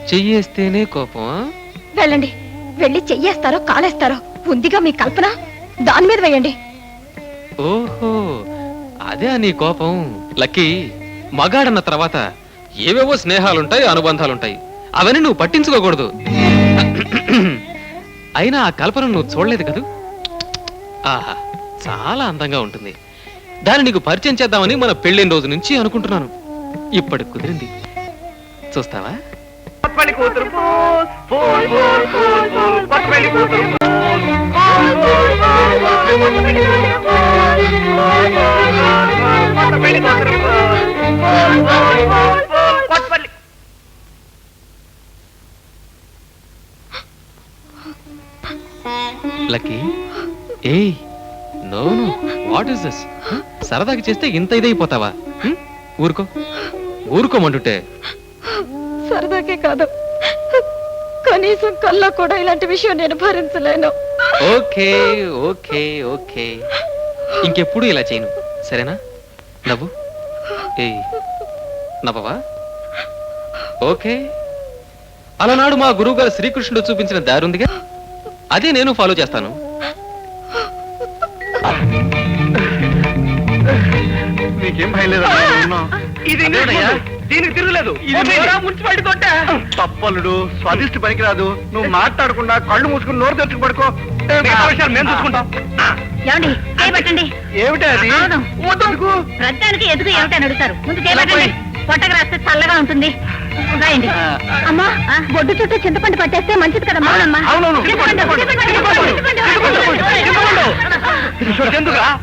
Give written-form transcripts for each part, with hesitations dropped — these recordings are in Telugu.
చెయ్యేస్తేనే కోపం. వెళ్ళండి, వెళ్ళి చెయ్యేస్తారో కాలేస్తారో ఉందిగా మీ కల్పన, దాని మీద వేయండి. ఓహో, అదే నీ కోపం. లక్కీ, మగాడన్న తర్వాత ఏవేవో స్నేహాలుంటాయి, అనుబంధాలుంటాయి. అవన్నీ నువ్వు పట్టించుకోకూడదు. అయినా ఆ కల్పన నువ్వు చూడలేదు కదూ? ఆహా, చాలా అందంగా ఉంటుంది. దాన్ని నీకు పరిచయం చేద్దామని మన పెళ్ళైన రోజు నుంచి అనుకుంటున్నాను. ఇప్పటికి కుదిరింది. చూస్తావా? లక్కీ, ఏయ్, no no, what is this? సరదాకి చేస్తే ఇంత ఇదైపోతావా? ఊరుకో, ఊరుకోమంటుంటే. సరదాకే కాదు, కనీసం కల్లో కూడా ఇలాంటి విషయం నేను భరించలేను. ఓకే ఓకే ఓకే, ఇంకెప్పుడు ఇలా చేయను, సరేనా? నవ్వు. ఏయ్, నవ్వవా? ఓకే. అలనాడు మా గురువు గారు శ్రీకృష్ణుడు చూపించిన దారుందిగా, అదే నేను ఫాలో చేస్తాను. నీకేం భయం లేదా? దీనికి తిరగలేదు. మున్సిపాలిటీ తోట తప్పలుడు, స్వాదిష్టి పనికిరాదు. నువ్వు మాట్లాడకుండా కళ్ళు మూసుకుని నోరు తెచ్చుకు పడుకో. మేము చూసుకుంటాం. ఏమిటి అది? ప్రతిదానికి ఎదుగు ఏమిటని అడుగుతారు. ముందు చేయబట్టండి, పొట్టకు రాస్తే చల్లగా ఉంటుంది. రాయండి. అమ్మా, బొడ్డు చుట్టూ చింతపండు పట్టేస్తే మంచిది కదమ్మా.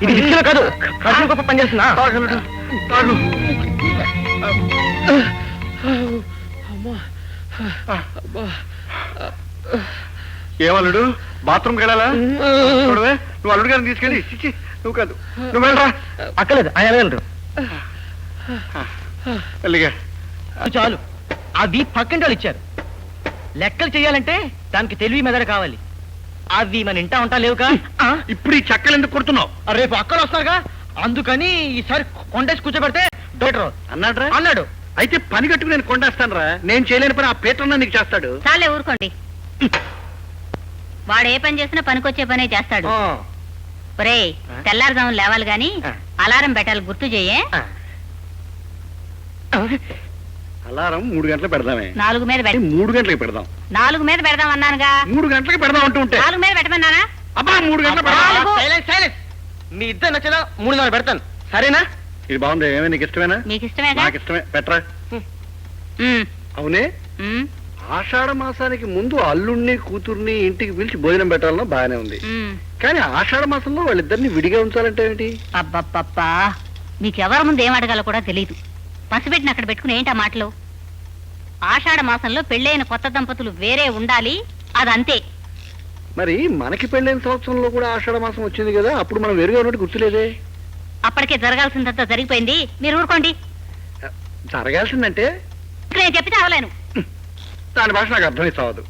ఇది ఇచ్చిన కాదు, గొప్ప పని చేస్తున్నా. ఏమల్లుడు, బాత్రూమ్కి వెళ్ళాలా? చూడవే, నువ్వు అల్లుడు గారిని తీసుకెళ్ళి. నువ్వు కాదు, నువ్వు వెళ్ళరా. అక్కలేదు, ఆయన వెళ్ళరు. వెళ్ళిగా చాలు. అవి పక్కింటి వాళ్ళు ఇచ్చారు. లెక్కలు చెయ్యాలంటే దానికి తెలివి మెదడు కావాలి. అవి మన ఇంటా ఉంటా లేవుగా. ఇప్పుడు ఈ చెక్కలు ఎందుకు కొడుతున్నావు? రేపు అక్కలు వస్తారుగా, అందుకని ఈసారి కొండేసి కూర్చోబెడితే డాక్టర్ అన్నాడు అన్నాడు. అయితే పని కట్టుకుని నేను కొండేస్తాను రా. నేను చేయలేని పని ఆ పీటర్ నీకు చేస్తాడు. చాలే, ఊరుకోండి. వాడు ఏ పని చేసినా పనికొచ్చే పనే చేస్తాడు. ఒరే, తెల్లారుజామున లేవాలి గాని అలారం పెట్టాలి, గుర్తు చెయ్యే. అలారం 3 గంటలకు పెడదామే. 4 మీద 3 గంటలకు పెడదాం. 4 మీద పెడదాం అన్నానుగా. 3 గంటలకు పెడదాం అంటూ ఉంటే 4 మీద పెట్టమన్నానా? అబ్బా, 3 గంటలకు పెడదాం. సైలెన్స్. మీ ఇద్దరు నచ్చేలా 3 పెడతాను, సరేనా? ఇది బాగుంది. ఏమే, నీకు ఇష్టమేనా? మీకు ఇష్టమేగా? నాకు ఇష్టమే, పెట్టరా. అవునే, ఆషాఢ మాసానికి ముందు అల్లుణ్ణి కూతుర్ని ఇంటికి పిలిచి భోజనం పెట్టాలన్నా బాగానే ఉంది. కానీ ఆషాఢ మాసంలో వాళ్ళిద్దరిని విడిగా ఉంచాలంటే ఏంటి? అబ్బబ్బబ్బా, మీకెవరి ముందు ఏం అడగాలో కూడా తెలీదు. పసిబెట్టిన అక్కడ పెట్టుకుని ఏంటి ఆ మాటలు? ఆషాఢ మాసంలో పెళ్ళైన కొత్త దంపతులు వేరే ఉండాలి, అదంతే. మరి మనకి పెళ్ళైన సంవత్సరంలో కూడా ఆషాఢ మాసం వచ్చింది కదా, అప్పుడు మనం వేరుగా ఉన్నట్టు గుర్తులేదే. అప్పటికే జరగాల్సిందంతా జరిగిపోయింది, మీరు ఊరుకోండి. జరగాల్సిందంటే నేను చెప్పితే అవలేను. దాని భాష నాకు అర్థమై చావదు.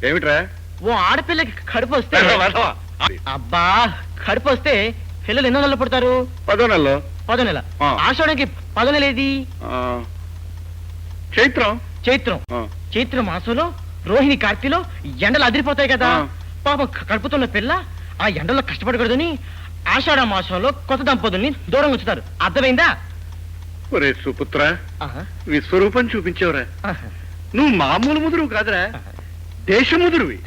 ఏమిట్రా? ఓ ఆడపిల్లకి కడుపు వస్తే, అబ్బా కడుపు వస్తే పిల్లలు ఎన్నో నెలలు పుడతారు? 10వ నెలలో. 10వ నెల. ఆషాఢకి 10వ నెల ఏది? చైత్రం. చైత్ర మాసంలో రోహిణి కార్తీలో ఎండలు అదిరిపోతాయి కదా. పాపం కడుపుతున్న పిల్ల ఆ ఎండలో కష్టపడకూడదని ఆషాఢ మాసంలో కొత్త దంపతుల్ని దూరంగా ఉంచుతారు. అర్థమైందా? ఒరే సుపుత్ర, విశ్వరూపం చూపించేవరా. నువ్వు మామూలు ముదురు కాదురా, దేశ ముదురువి.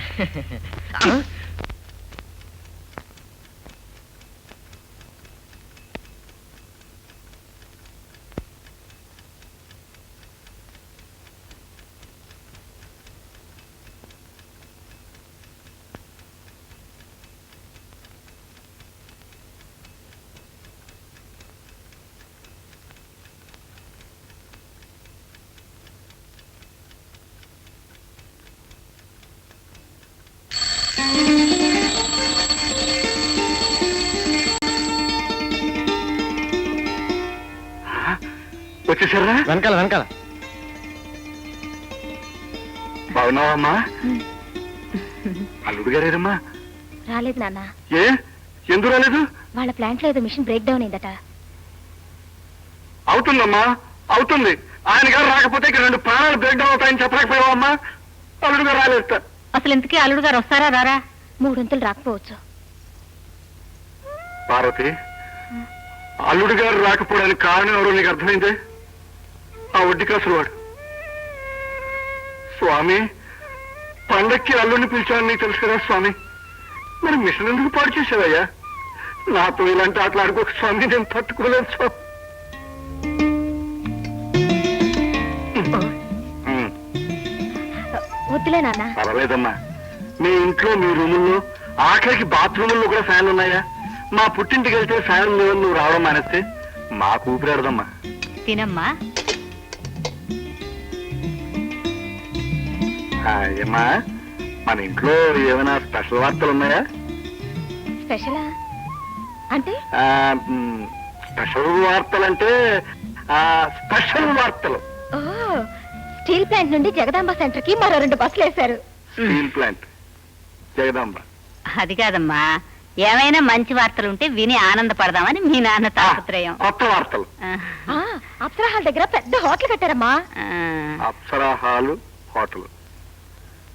వచ్చేసారా? వెనకాల. బాగున్నావమ్మా? అల్లుడు గారేరమ్మా? రాలేదు నాన్న. ఏ, ఎందుకు రాలేదు? వాళ్ళ ప్లాంట్ లో ఏదో మిషన్ బ్రేక్ డౌన్ అయిందట. అవుతుందమ్మా, అవుతుంది. ఆయన గారు రాకపోతే ఇక్కడ 2 ప్రాణాలు బ్రేక్ డౌన్ అవుతాయని చెప్పలేకపోయావా అమ్మా? అల్లుడు గారు రాలేస్తా. అసలు ఇంతకీ అల్లుడు గారు వస్తారా రారా? 3 వంతులు రాకపోవచ్చు. పార్వతి, అల్లుడు గారు రాకపోవడానికి కారణం ఎవరో నీకు అర్థమైందే? ఆ వడ్డీ కాసులు వాడు. స్వామి, పండక్కి అల్లుడిని పిలిచావని నీకు తెలుసు కదా స్వామి. మరి మిషన్ ఎందుకు పాడు చేసావయ్యా? నాతో ఇలాంటి ఆటలు ఆడుకోక స్వామి, నేను తట్టుకోలేను స్వామి. వద్దులే నాన్న. పర్వాలేదమ్మా, మీ ఇంట్లో మీ రూముల్లో ఆఖరికి బాత్రూముల్లో కూడా ఫ్యాన్లు ఉన్నాయా? మా పుట్టింటికి వెళ్తే ఫ్యాన్ లేవని నువ్వు రావడం మానేస్తే మాకు ఊపిరాడదమ్మా. తినమ్మా. ఏమ్మా, మన ఇంట్లో ఏమైనా స్పెషల్ వార్తలు ఉన్నాయా? స్పెషలా అంటే? స్పెషల్ వార్తలంటే స్పెషల్ వార్తలు. ఓ, స్టీల్ ప్లాంట్ నుండి జగదాంబ సెంటర్ కి మరో 2 బస్సులు వేశారు. Steel plant Jagadamba. అది కాదమ్మా, ఏమైనా మంచి వార్తలుంటే విని ఆనందపడదామని మీ నాన్న తాపత్రయం. కొత్త వార్తలు. ఆ, అప్సరా హాల్ దగ్గర పెద్ద హోటల్ కట్టారమ్మా. Apsara hall, hotel.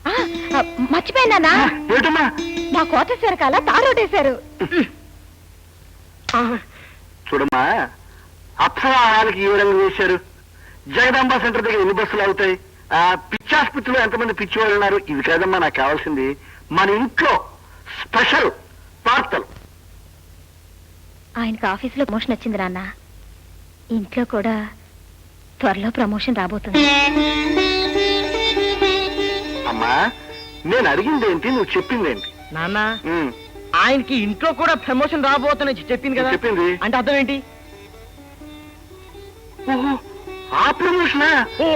ఆ, మర్చిపోయినా ఏంటమ్మా? మా కోట వెనకాల తార్ రోడ్ వేశారు. చూడమ్మా, అప్సరా హాల్కి ఏ విధంగా వేశారు? జగదాంబ సెంటర్ దగ్గర ఎన్ని బస్సులు అవుతాయి? పిచ్చాసుపత్రిలో ఎంతమంది పిచ్చి వాళ్ళు ఉన్నారు? ఇది కాదమ్మా నాకు కావాల్సింది. మన ఇంట్లో స్పెషల్ వార్తలు. ఆయనకు ఆఫీసులో ప్రమోషన్ వచ్చింది నాన్న. ఇంట్లో కూడా త్వరలో ప్రమోషన్ రాబోతుంది. అమ్మా, నేను అడిగింది ఏంటి, నువ్వు చెప్పింది ఏంటి? నాన్న, ఆయనకి ఇంట్లో కూడా ప్రమోషన్ రాబోతుందని చెప్పింది కదా. చెప్పింది అంటే అర్థం ఏంటి? ఓహో, ఆ ప్రమోషనా? ఓ,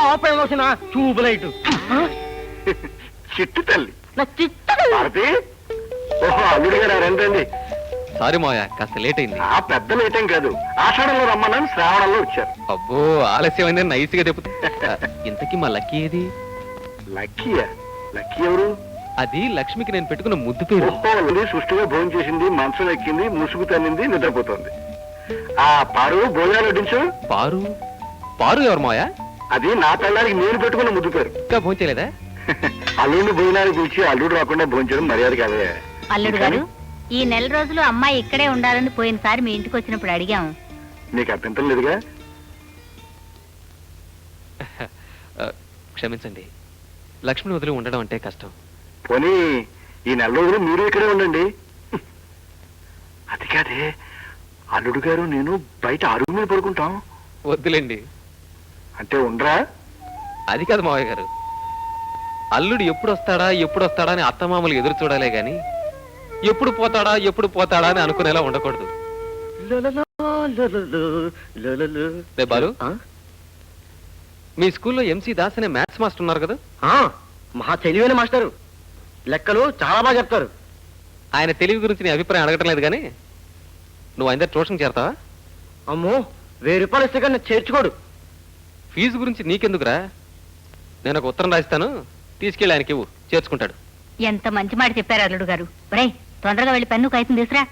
ఆ ప్రమోషన్ ట్యూబ్లైట్. చిట్టు తల్లి నా చిట్ట భారతి. ఓహో, అల్లుడు గారు రండి. సారీ మావయ్య, కాస్త లేట్ అయింది. ఆ పెద్ద లేటేం కాదు, ఆషాఢంలో రమ్మన్నాను, శ్రావణంలో వచ్చారు. అబ్బో, ఆలస్యమైందని నైస్ గా చెప్తా. ఇంతకీ మా లక్కీ ఏది? లక్కీయా? లక్కీ ఎవరు? అది లక్ష్మికి నేను పెట్టుకున్న ముద్దు పేరు. ఓహో, సుష్టిగా భోజనం చేసింది, మంచం ఎక్కింది, ముసుగు తన్నింది, నిద్రపోతుంది. ఆ పారు భోజనాలు వడ్డించు. పారు? పారు ఎవరు మావయ్య? అది నా పిల్లలకి నేను పెట్టుకున్న ముద్దు పేరు. ఇంకా భోంచలేదా? అల్లుడిని భోజనానికి పిలిచి అల్లుడు రాకుండా భోంచడం మర్యాద కాదే. అల్లుడు గారు, ఈ నెల రోజులు అమ్మాయి ఇక్కడే ఉండాలని పోయినసారి మీ ఇంటికి వచ్చినప్పుడు అడిగాము. నీకు అభ్యంతరం లేదుగా? క్షమించండి, లక్ష్మిని వదిలి ఉండడం అంటే కష్టం. పోనీ ఈ నెల రోజులు మీరు ఇక్కడే ఉండండి. అది కాదే, అల్లుడు గారు నేను బయట అరుగు మీద పడుకుంటాం. వద్దులేండి. అంటే ఉండరా? అది కాదు మావయ్య గారు, అల్లుడు ఎప్పుడు వస్తాడా అని అత్తమామలు ఎదురు చూడాలే గాని ఎప్పుడు పోతాడా అని అనుకునేలా ఉండకూడదు. రే బాలు, మీ స్కూల్లో ఎంసీ దాస్ అనే మ్యాథ్స్ మాస్టర్ ఉన్నారు కదా? మహా తెలివైన మాస్టరు, లెక్కలు చాలా బాగా చెప్తారు. ఆయన తెలివి గురించి నీ అభిప్రాయం అడగటం లేదు కానీ నువ్వు ఆయన ట్యూషన్ చేరతావా? అమ్మో, 1000 రూపాయలు ఇస్తే కానీ చేర్చుకోడు. ఫీజు గురించి నీకెందుకురా? నేను ఒక ఉత్తరం రాస్తాను, తీసుకెళ్ళి ఆయనకి ఇవ్వు, చేర్చుకుంటాడు. ఎంత మంచి మాట చెప్పారు అల్లుడు గారు. ఒరేయ్, తొందరగా వెళ్ళి పెన్ను కాగితం తీసురా.